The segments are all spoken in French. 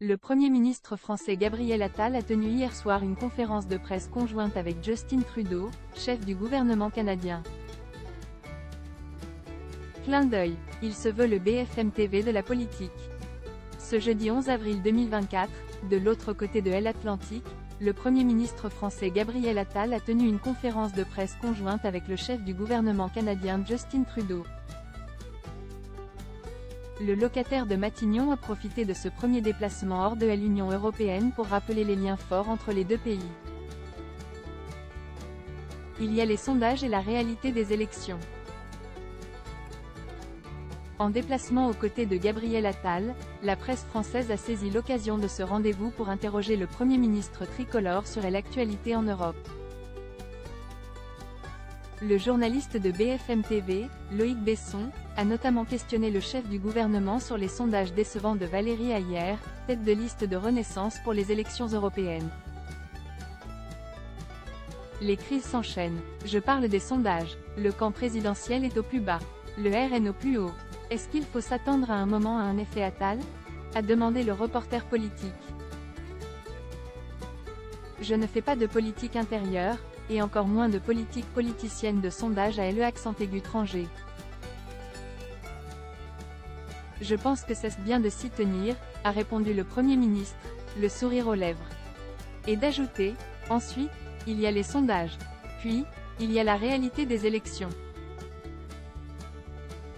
Le Premier ministre français Gabriel Attal a tenu hier soir une conférence de presse conjointe avec Justin Trudeau, chef du gouvernement canadien. Clin d'œil, il se veut le BFM TV de la politique. Ce jeudi 11 avril 2024, de l'autre côté de l'Atlantique, le Premier ministre français Gabriel Attal a tenu une conférence de presse conjointe avec le chef du gouvernement canadien Justin Trudeau. Le locataire de Matignon a profité de ce premier déplacement hors de l'Union européenne pour rappeler les liens forts entre les deux pays. Il y a les sondages et la réalité des élections. En déplacement aux côtés de Gabriel Attal, la presse française a saisi l'occasion de ce rendez-vous pour interroger le Premier ministre tricolore sur l'actualité en Europe. Le journaliste de BFM TV, Loïc Besson, a notamment questionné le chef du gouvernement sur les sondages décevants de Valérie Hayer, tête de liste de Renaissance pour les élections européennes. Les crises s'enchaînent. Je parle des sondages. Le camp présidentiel est au plus bas. Le RN au plus haut. Est-ce qu'il faut s'attendre à un moment à un effet Attal ? A demandé le reporter politique. Je ne fais pas de politique intérieure, et encore moins de politique politicienne de sondage à l'accent aigu étranger. Je pense que c'est bien de s'y tenir, a répondu le Premier ministre, le sourire aux lèvres. Et d'ajouter, ensuite, il y a les sondages. Puis, il y a la réalité des élections.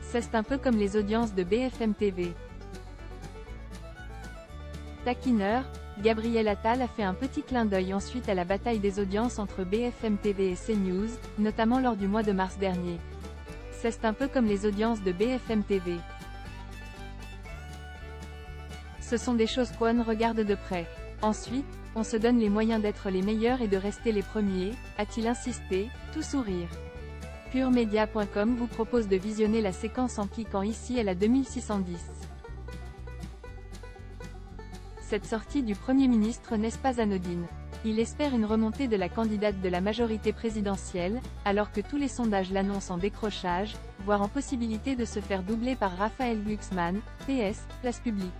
C'est un peu comme les audiences de BFM TV. Taquineur, Gabriel Attal a fait un petit clin d'œil ensuite à la bataille des audiences entre BFM TV et CNews, notamment lors du mois de mars dernier. C'est un peu comme les audiences de BFM TV. Ce sont des choses qu'on regarde de près. Ensuite, on se donne les moyens d'être les meilleurs et de rester les premiers, a-t-il insisté, tout sourire. Puremedia.com vous propose de visionner la séquence en cliquant ici à la 2610. Cette sortie du Premier ministre n'est pas anodine. Il espère une remontée de la candidate de la majorité présidentielle, alors que tous les sondages l'annoncent en décrochage, voire en possibilité de se faire doubler par Raphaël Glucksmann, PS, Place Publique.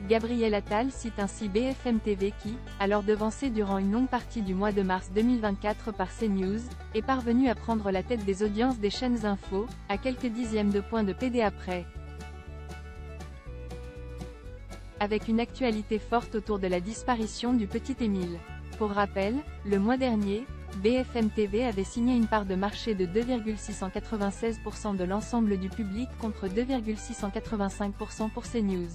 Gabriel Attal cite ainsi BFM TV qui, alors devancé durant une longue partie du mois de mars 2024 par CNews, est parvenu à prendre la tête des audiences des chaînes info, à quelques dixièmes de points de PDA près. Avec une actualité forte autour de la disparition du petit Émile. Pour rappel, le mois dernier, BFM TV avait signé une part de marché de 2,696% de l'ensemble du public contre 2,685% pour CNews.